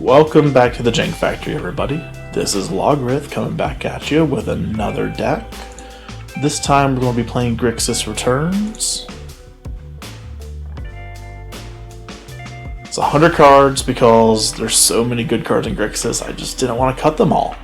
Welcome back to the Jank Factory, everybody. This is Logrith coming back at you with another deck. This time we're going to be playing Grixis Returns. It's 100 cards because there's so many good cards in Grixis, I just didn't want to cut them all.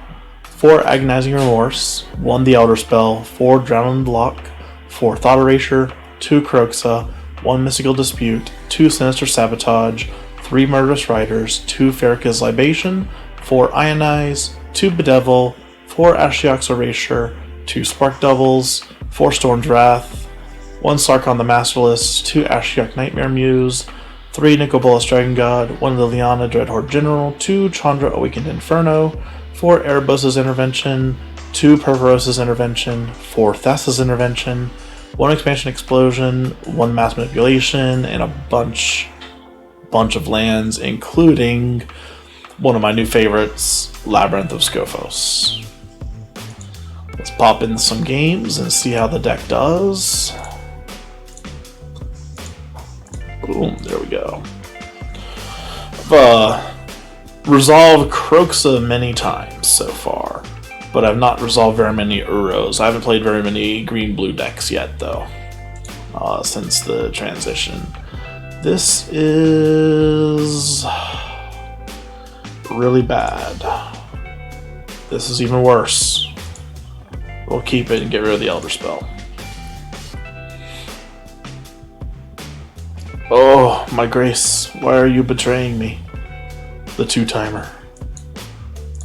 4 Agonizing Remorse, 1 the Elderspell, 4 Drown in the Loch, 4 Thought Erasure, 2 Kroxa, 1 Mystical Dispute, 2 Sinister Sabotage, 3 Murderous Riders, 2 Farrakhan's Libation, 4 Ionize, 2 Bedevil, 4 Ashiok's Erasure, 2 Spark Devils, 4 Storm's Wrath, 1 Sarkhan the Masterless, 2 Ashiok Nightmare Muse, 3 Nicol Bolas Dragon God, 1 Liliana Dreadhorde General, 2 Chandra Awakened Inferno, 4 Erebos' Intervention, 2 Perveros's Intervention, 4 Thassa's Intervention, 1 Expansion Explosion, 1 Mass Manipulation, and a bunch of lands, including one of my new favorites, Labyrinth of Scophos. Let's pop in some games and see how the deck does. Boom, there we go. I've resolved Kroxa many times so far, but I've not resolved very many Uros. I haven't played very many green-blue decks yet, though, since the transition. This is really bad. This is even worse. We'll keep it and get rid of the Elderspell. Oh, my grace, why are you betraying me? The 2-timer.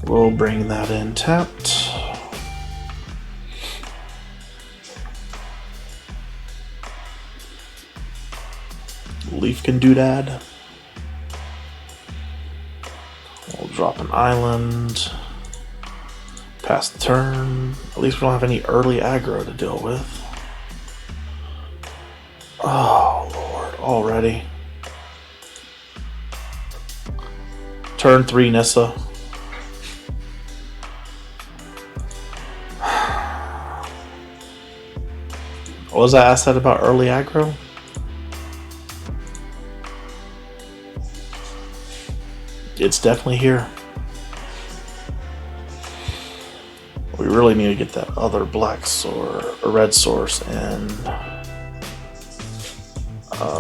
We'll bring that in tapped. Leaf can doodad. We'll drop an island. Pass the turn. At least we don't have any early aggro to deal with. Oh lord, already. Turn 3 Nissa. What was that I said about early aggro? It's definitely here. We really need to get that other black source, or red source, and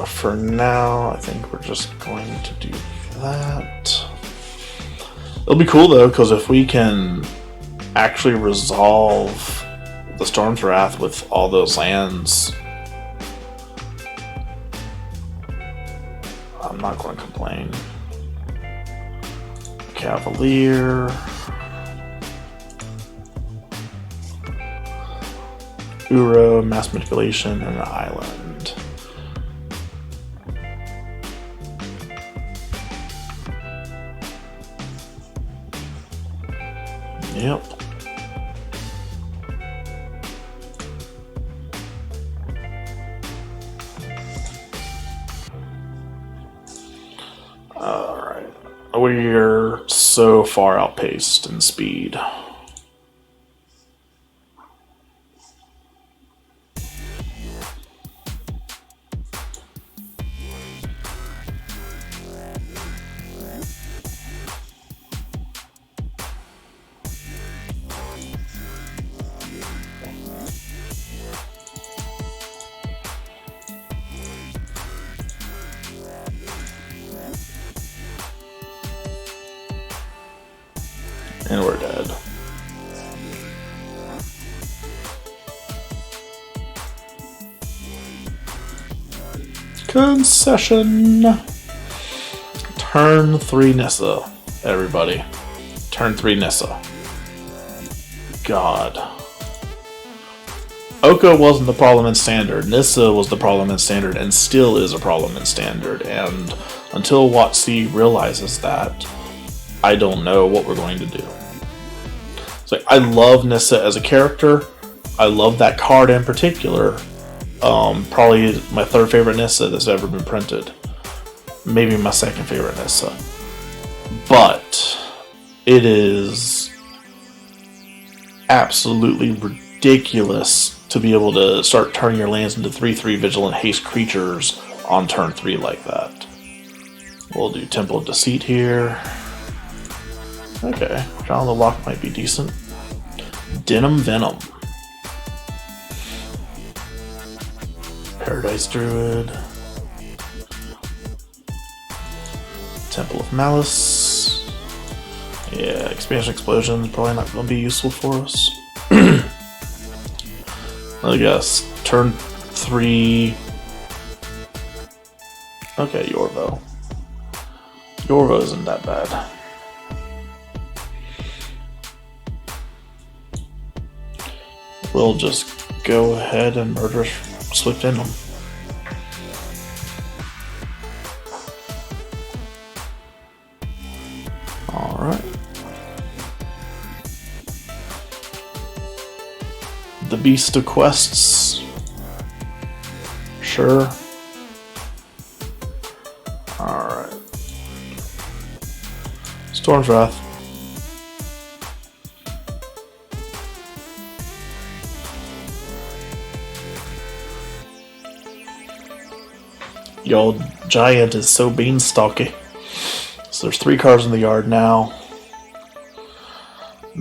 for now, I think we're just going to do that. It'll be cool though, because if we can actually resolve the Storm's Wrath with all those lands, I'm not going to complain. Cavalier. Uro, Mass Manipulation, and an island. Yep. Alright. We're so far outpaced in speed. And we're dead. Concession. Turn 3 Nissa, everybody. Turn 3 Nissa. God. Oko wasn't the problem in Standard. Nissa was the problem in Standard and still is a problem in Standard. And until WotC realizes that, I don't know what we're going to do. So I love Nissa as a character. I love that card in particular. Probably my 3rd favorite Nissa that's ever been printed. Maybe my 2nd favorite Nissa. But it is absolutely ridiculous to be able to start turning your lands into 3/3 Vigilant Haste creatures on turn 3 like that. We'll do Temple of Deceit here. Okay, Drown the Loch might be decent. Denim Venom. Paradise Druid. Temple of Malice. Yeah, Expansion Explosion is probably not going to be useful for us. I guess. Turn 3. Okay, Yorvo. Yorvo isn't that bad. We'll just go ahead and murder Swift in them. Alright. The Beast of Quests. Sure. Alright. Storm's Wrath. Yo, Giant is so beanstalky. So there's 3 cards in the yard now.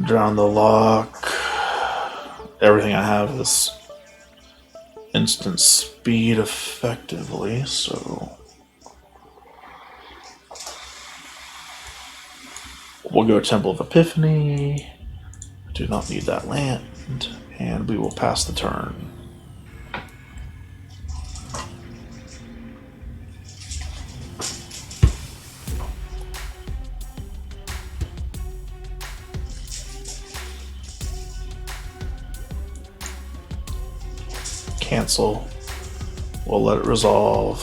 Drown the Loch. Everything I have is instant speed effectively, so we'll go Temple of Epiphany. Do not need that land, and we will pass the turn. Cancel. We'll let it resolve.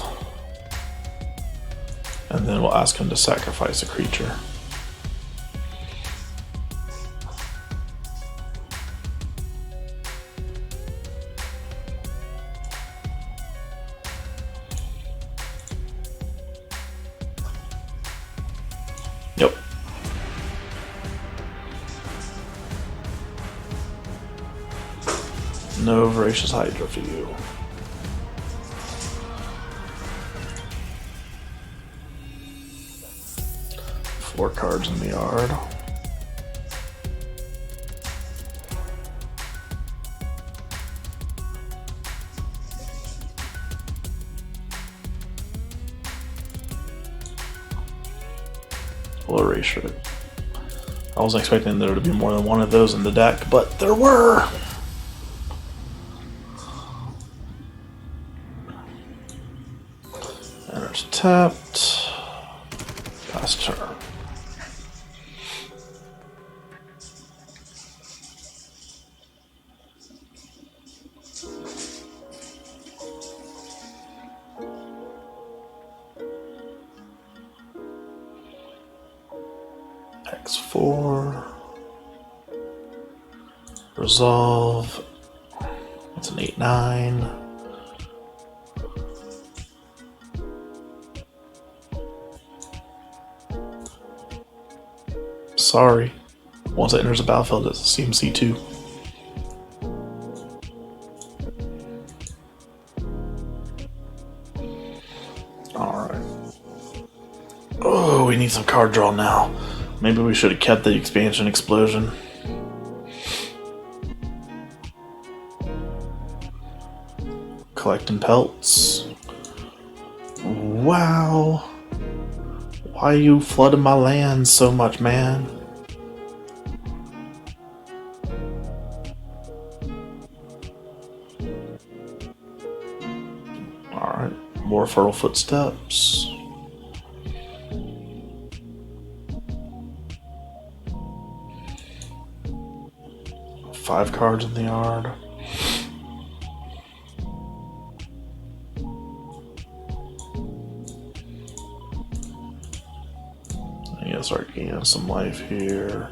And then we'll ask him to sacrifice a creature. Yep. No Voracious Hydra for you. Four cards in the yard. We'll erase it. I wasn't expecting there to be more than one of those in the deck, but there were! Tapped. Pass turn. X4. Resolve. It's an 8/9. Sorry. Once it enters the battlefield, it's a CMC 2. Alright. Oh, we need some card draw now. Maybe we should have kept the expansion explosion. Collecting pelts. Wow. Why are you flooding my land so much, man? Alright, more fertile footsteps. Five cards in the yard. I gotta start gaining some life here.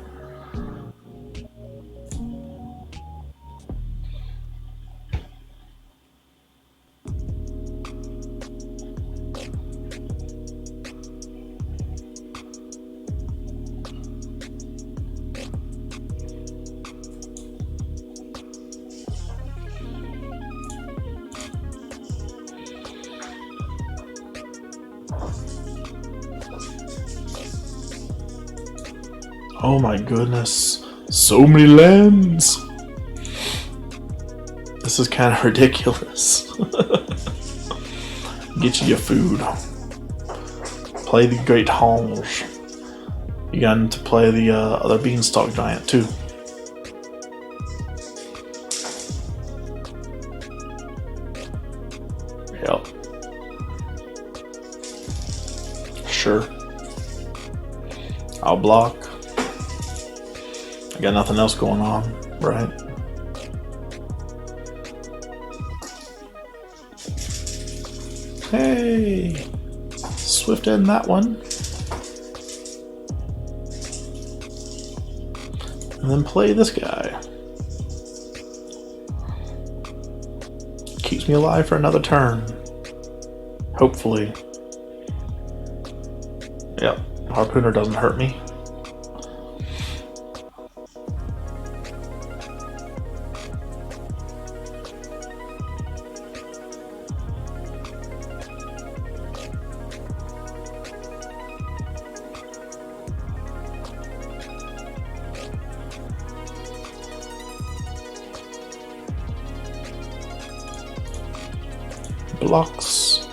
Oh my goodness. So many lands! This is kind of ridiculous. Get you your food. Play the Great Halls. You got to play the other Beanstalk Giant too. Yep. Sure. I'll block. I got nothing else going on, right? Hey! Swift in that one. And then play this guy. Keeps me alive for another turn. Hopefully. Yep, Harpooner doesn't hurt me. Blocks.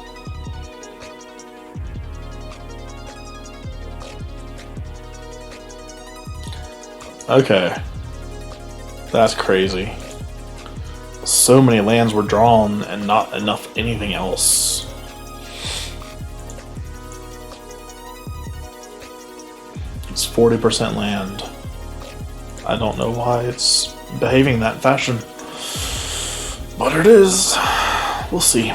Okay. That's crazy. So many lands were drawn and not enough anything else. It's 40% land. I don't know why it's behaving that fashion. But it is. We'll see.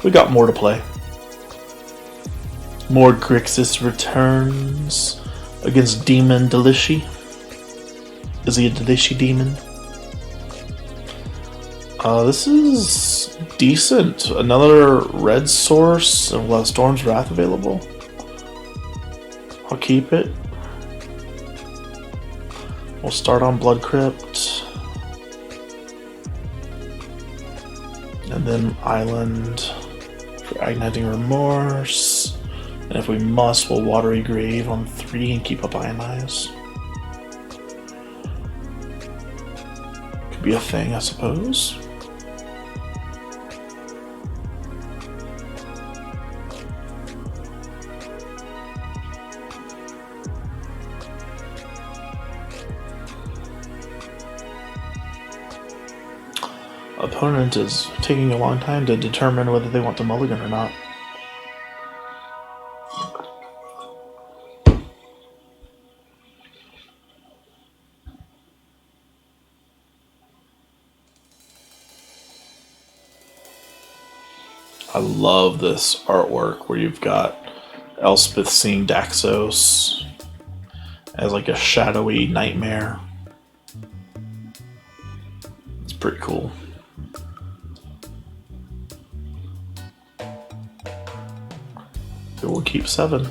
We got more to play. More Grixis returns against Demon Delishi. Is he a Delishi demon? This is decent. Another red source and we'll have Storm's Wrath available. I'll keep it. We'll start on Blood Crypt. And then Island for Agonizing Remorse. And if we must, we'll Watery Grave on 3 and keep up Ionize. Could be a thing, I suppose. Opponent is taking a long time to determine whether they want to mulligan or not. I love this artwork where you've got Elspeth seeing Daxos as like a shadowy nightmare. It's pretty cool. It will keep 7.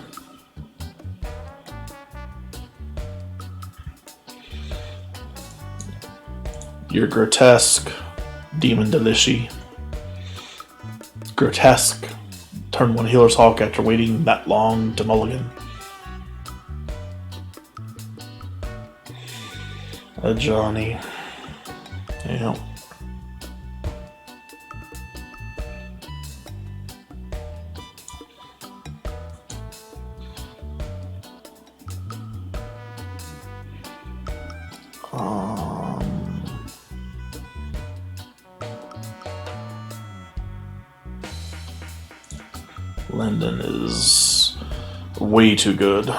You're grotesque, Demon Delishi. Grotesque. Turn 1 Healer's Hawk after waiting that long to mulligan. A Johnny. Yeah. Lendon is way too good.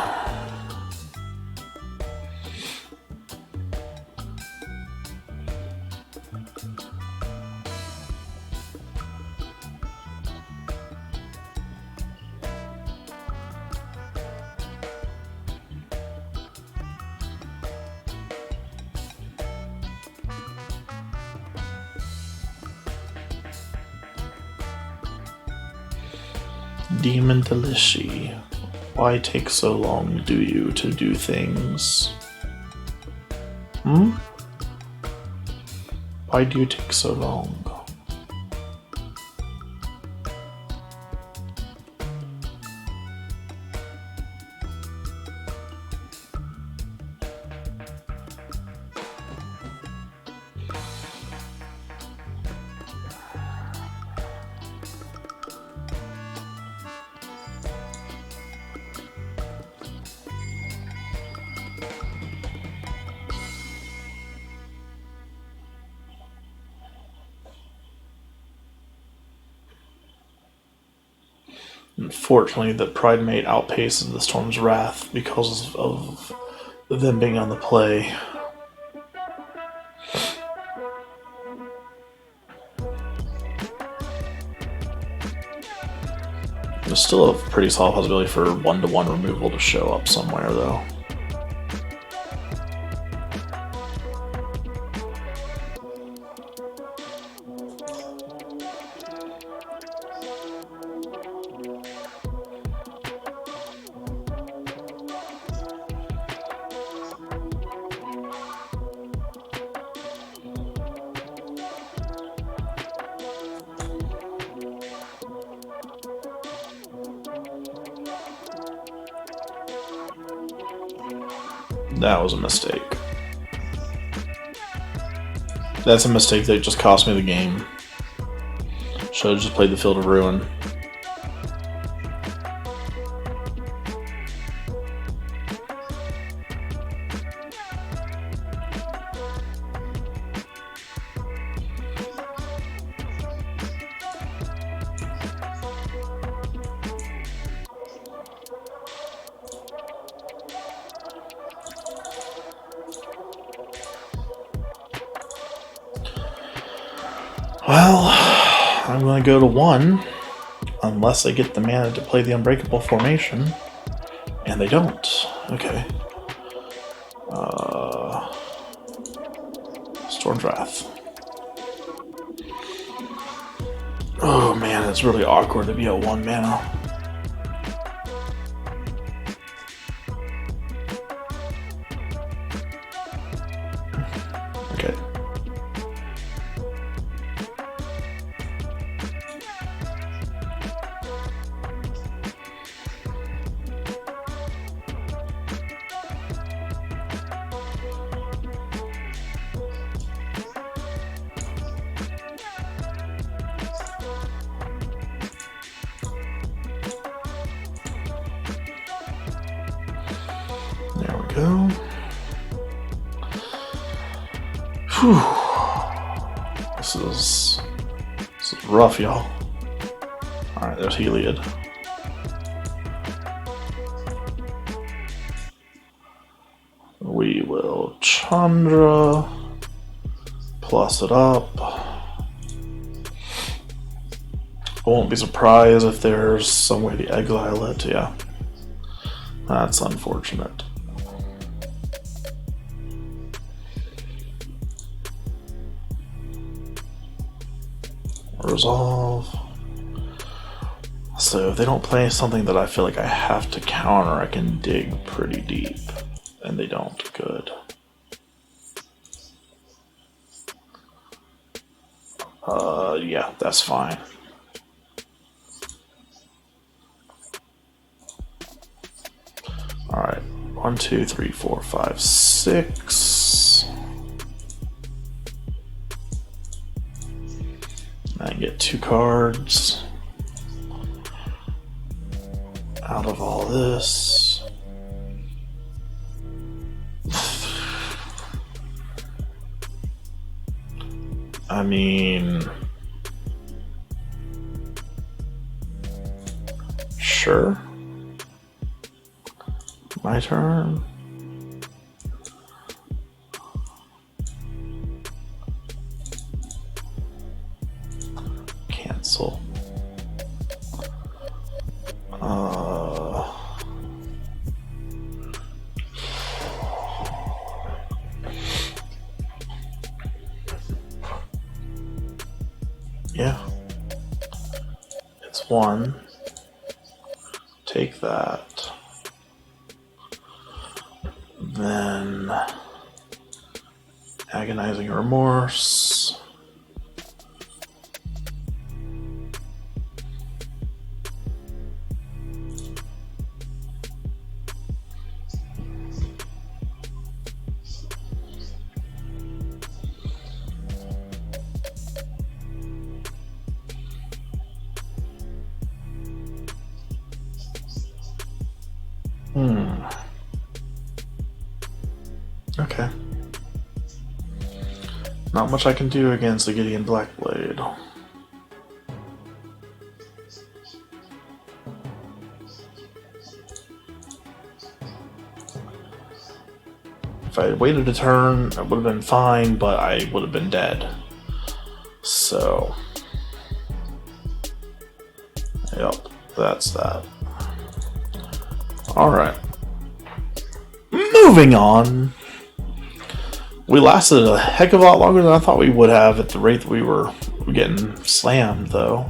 Demon Delishi, why take so long, do you, to do things? Why do you take so long? Unfortunately, the Pride Mate outpaces the Storm's Wrath because of them being on the play. There's still a pretty solid possibility for 1/1 removal to show up somewhere, though. That was a mistake. That's a mistake that just cost me the game. Should have just played the Field of Ruin. Well, I'm going to go to 1, unless I get the mana to play the Unbreakable formation, and they don't. Okay. Storm's Wrath. Oh man, it's really awkward to be at 1 mana. Okay. There we go. Whew. This is rough, y'all. Alright, there's Heliod. We will Chandra, plus it up. I won't be surprised if there's some way to exile it, yeah. That's unfortunate. Resolve. So if they don't play something that I feel like I have to counter, I can dig pretty deep. And they don't. Good. Yeah, that's fine. Alright. 1, 2, 3, 4, 5, 6. I get 2 cards out of all this. I mean, sure. My turn. Cancel. Yeah. It's 1. Take that. Then Agonizing Remorse. Okay. Not much I can do against the Gideon Blackblade. If I had waited a turn, it would have been fine, but I would have been dead. So, yep, that's that. Alright. Moving on. We lasted a heck of a lot longer than I thought we would have at the rate that we were getting slammed, though.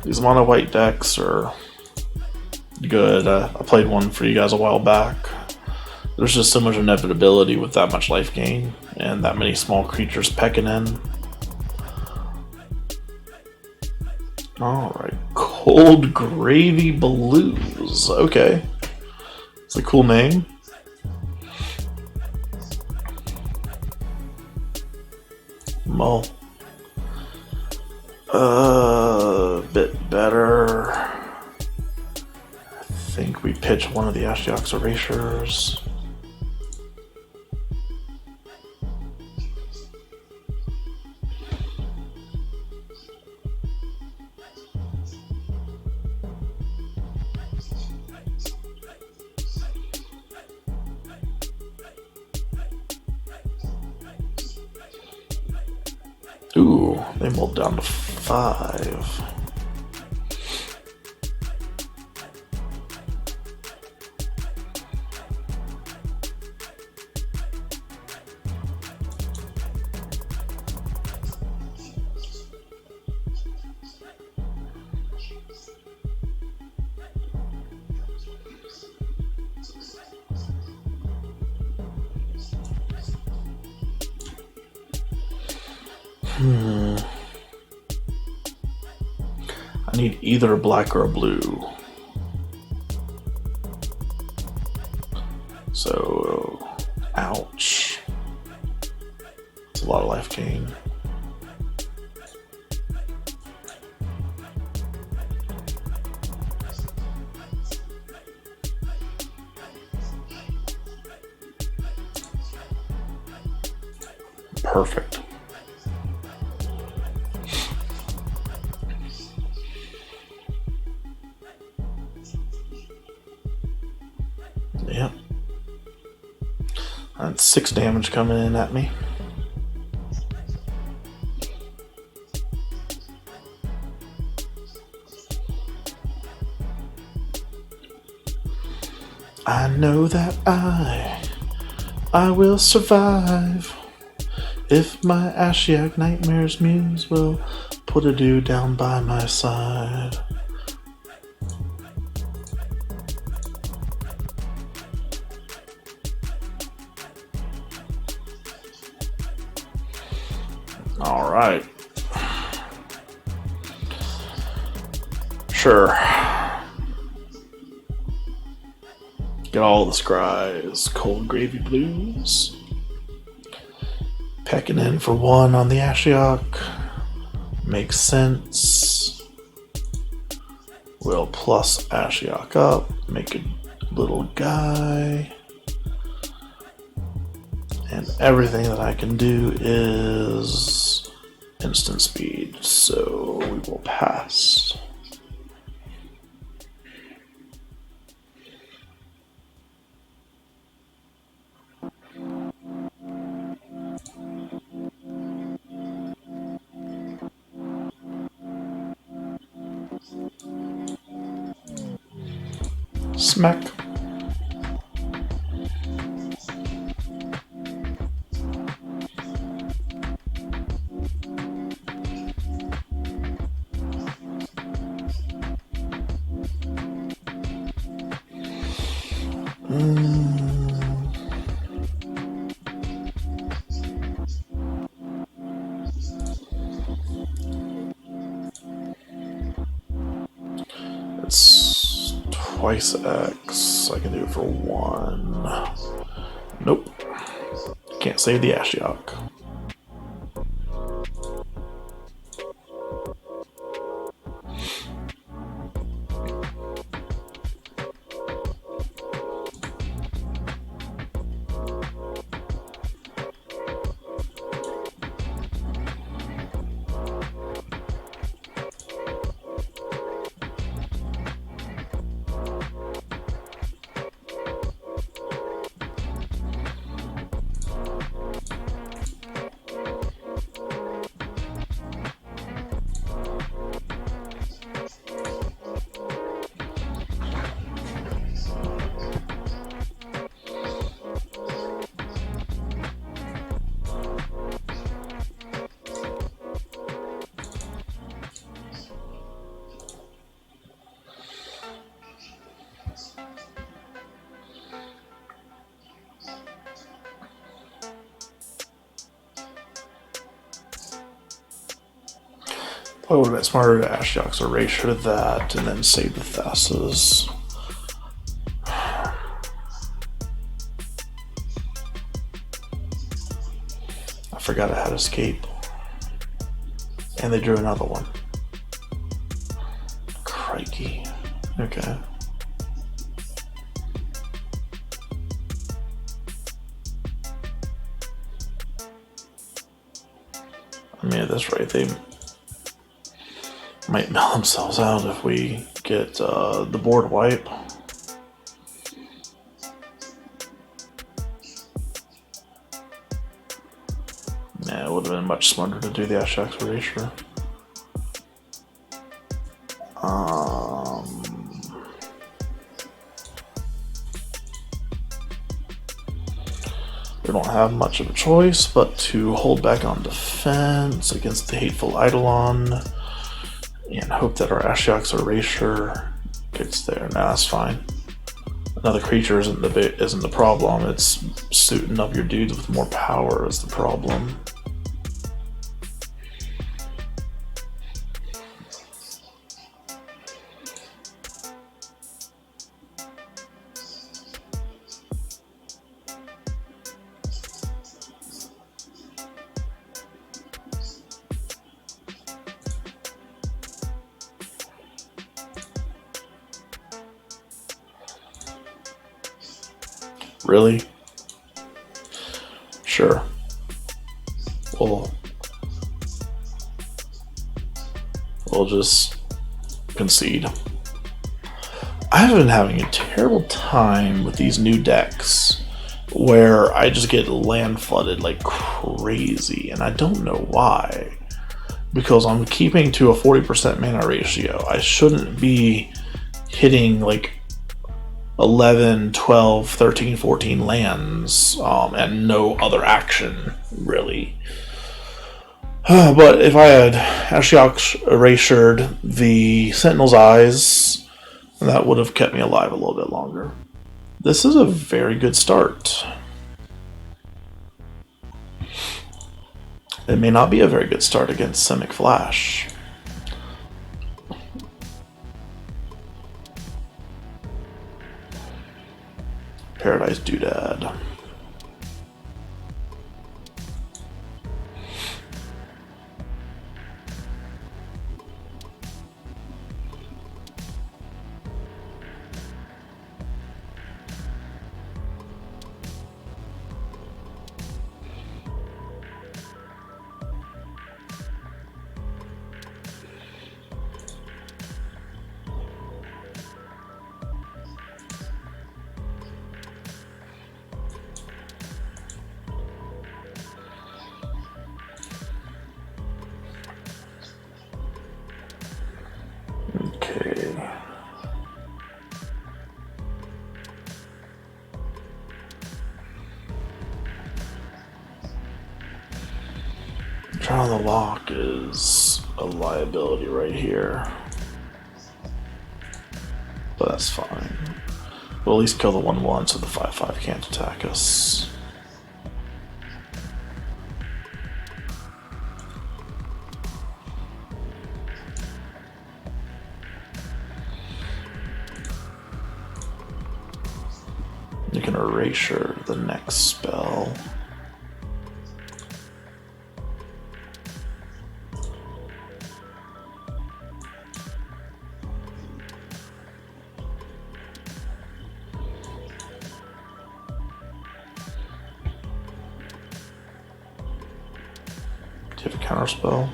These mono white decks are good. I played one for you guys a while back. There's just so much inevitability with that much life gain and that many small creatures pecking in. Alright, Cold Gravy Blues. Okay. It's a cool name. Well, a bit better. I think we pitch one of the Ashiok's Erasures. Ooh, they mulled down to 5. I need either a black or a blue. So, ouch. It's a lot of life gain. Perfect. Yep. That's 6 damage coming in at me. I know that I will survive if my Ashiok Nightmare's muse will put a dude down by my side. Alright. Sure. Get all the scries. Cold Gravy Blues. Pecking in for 1 on the Ashiok. Makes sense. We'll plus Ashiok up. Make a little guy. And everything that I can do is instant speed, so we will pass. Smack. It's twice X. I can do it for 1. Nope. Can't save the Ashiok. Probably would have been smarter to Ashiok's Erasure that and then save the Thassas. I forgot I had Escape. And they drew another one. Crikey. Okay. I mean, at this rate, they might mill themselves out if we get the board wipe. Yeah, it would have been much smarter to do the Ashiok's Erasure. We don't have much of a choice but to hold back on defense against the Hateful Eidolon and hope that our Ashiok's Erasure gets there. Nah, that's fine. Another creature isn't the problem. It's suiting up your dudes with more power is the problem. Really? Sure. We'll just concede. I've been having a terrible time with these new decks where I just get land flooded like crazy, and I don't know why. Because I'm keeping to a 40% mana ratio. I shouldn't be hitting like 11, 12, 13, 14 lands and no other action, really. But if I had Ashiok's Erasured the Sentinel's Eyes, that would have kept me alive a little bit longer. This is a very good start. It may not be a very good start against Simic Flash. Paradise Doodad. Okay. Trial of the Loch is a liability right here. But that's fine. We'll at least kill the 1/1 so the 5/5 can't attack us. You can erasure the next spell. Do you have a counter spell?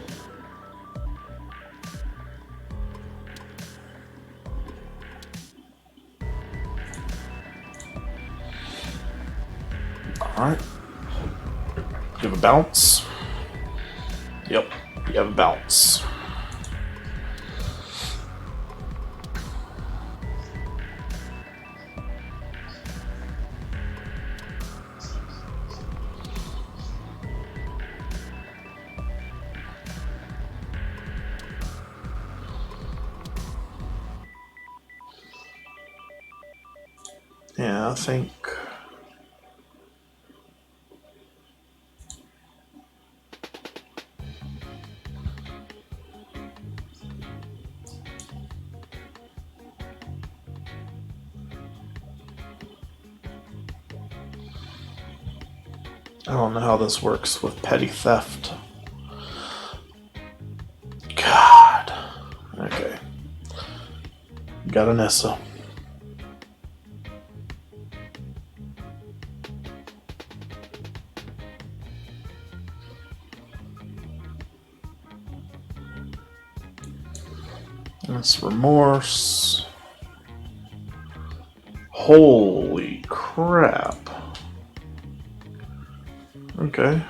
Alright. You have a bounce? Yep, you have a bounce. Yeah, I think I don't know how this works with petty theft. God. Okay. Got a Nissa. That's Remorse. Holy crap. Okay.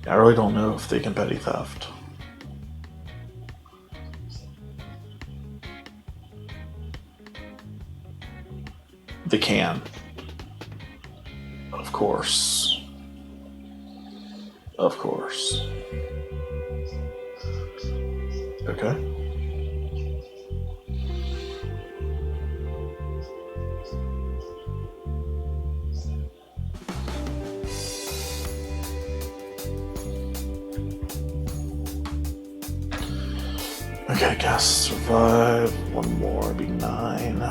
I really don't know if they can petty theft. They can. Of course. Of course. Okay. Okay, guess survive. One more, be 9.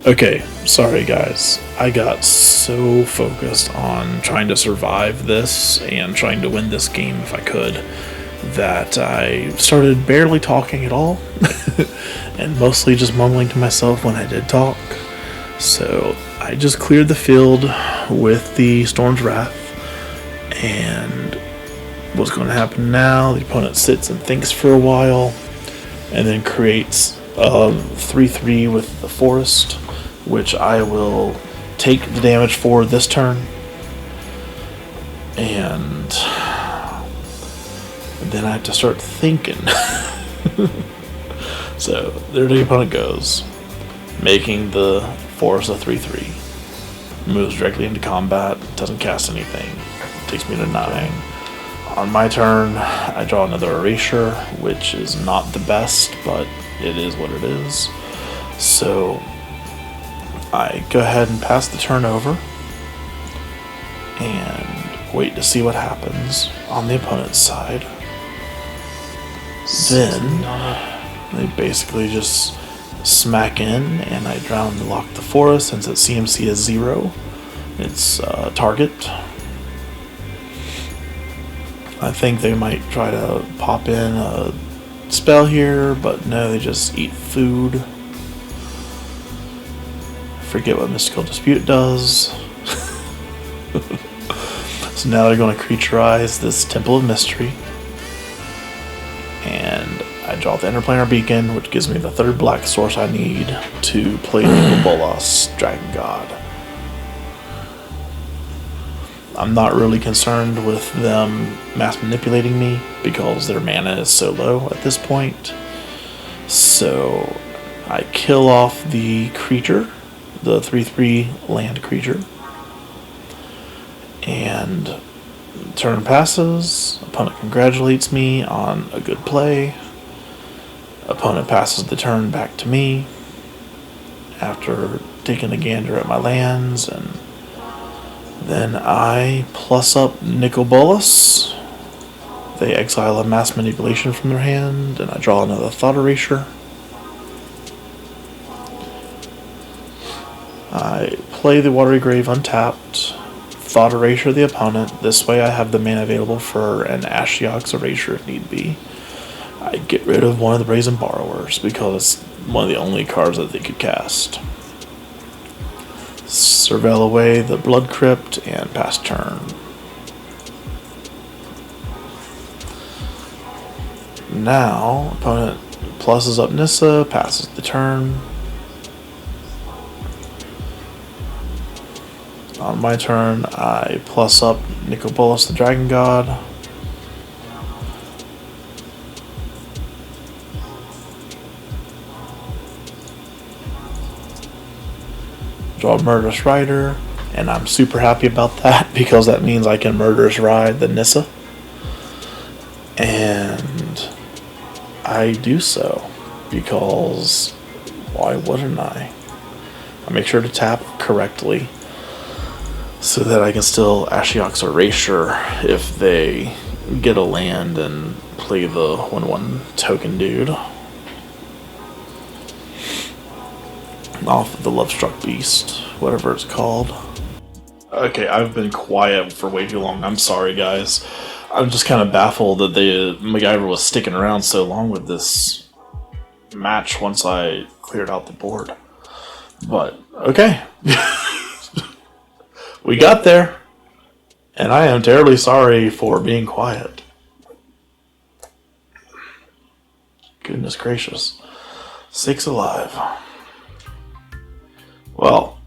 Okay, sorry guys. I got so focused on trying to survive this and trying to win this game if I could that I started barely talking at all and mostly just mumbling to myself when I did talk. So I just cleared the field with the Storm's Wrath, and what's going to happen now, the opponent sits and thinks for a while and then creates 3/3 with the Forest, which I will take the damage for this turn, and then I have to start thinking. So there the opponent goes, making the Forest a 3/3. Moves directly into combat, doesn't cast anything, takes me to 9. On my turn, I draw another Erasure, which is not the best, but it is what it is. So I go ahead and pass the turn over and wait to see what happens on the opponent's side. Then they basically just smack in, and I drown the Loch the Forest since its CMC is 0. It's target. I think they might try to pop in a spell here, but no, they just eat food. Forget what Mystical Dispute does. So now they're going to creaturize this Temple of Mystery. And I draw the Interplanar Beacon, which gives me the 3rd black source I need to play Nicol Bolas, Dragon God. I'm not really concerned with them mass manipulating me because their mana is so low at this point. So I kill off the creature, the 3/3 land creature, and turn passes. Opponent congratulates me on a good play. Opponent passes the turn back to me after taking a gander at my lands, and then I plus up Nicol Bolas. They exile a mass manipulation from their hand, and I draw another Thought Erasure. I play the Watery Grave untapped, Thought Erasure the opponent. This way I have the mana available for an Ashiok's Erasure if need be. I get rid of one of the Brazen Borrowers because it's one of the only cards that they could cast. Surveil away the Blood Crypt and pass turn. Now, opponent pluses up Nissa, passes the turn. On my turn, I plus up Nicol Bolas the Dragon God. Draw a Murderous Rider, and I'm super happy about that because that means I can Murderous Ride the Nissa. And I do so because why wouldn't I? I make sure to tap correctly so that I can still Ashiok's Erasure if they get a land and play the 1/1 token dude off of the Lovestruck Beast, whatever it's called. Okay, I've been quiet for way too long. I'm sorry, guys. I'm just kind of baffled that MacGyver was sticking around so long with this match once I cleared out the board. But, okay. We got there. And I am terribly sorry for being quiet. Goodness gracious. Sakes alive. Well,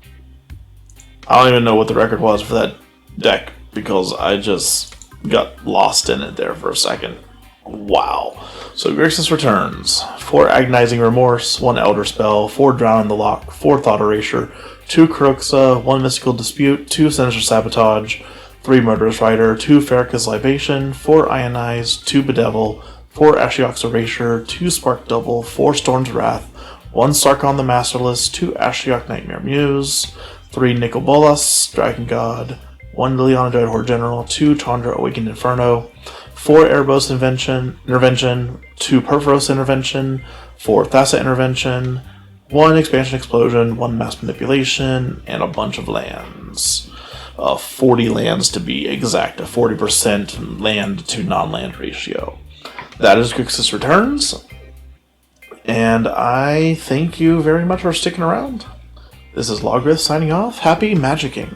I don't even know what the record was for that deck because I just got lost in it there for a second. Wow. So Grixis returns. 4 Agonizing Remorse, 1 Elderspell, 4 Drown in the Loch, 4 Thought Erasure, 2 Kroxa, 1 Mystical Dispute, 2 Sinister Sabotage, 3 Murderous Rider, 2 Farrakhan's Libation, 4 Ionize, 2 Bedevil, 4 Ashiok's Erasure, 2 Spark Double, 4 Storm's Wrath, 1 Sarkhan the Masterless, 2 Ashiok Nightmare Muse, 3 Nicol Bolas, Dragon God, 1 Liliana Dreadhorde General, 2 Chandra Awakened Inferno, 4 Erebos Intervention, 2 Perforos Intervention, 4 Thassa Intervention, 1 Expansion Explosion, 1 Mass Manipulation, and a bunch of lands. 40 lands to be exact, a 40% land to non-land ratio. That is Grixis Returns, and I thank you very much for sticking around. This is Logrith signing off. Happy magicking.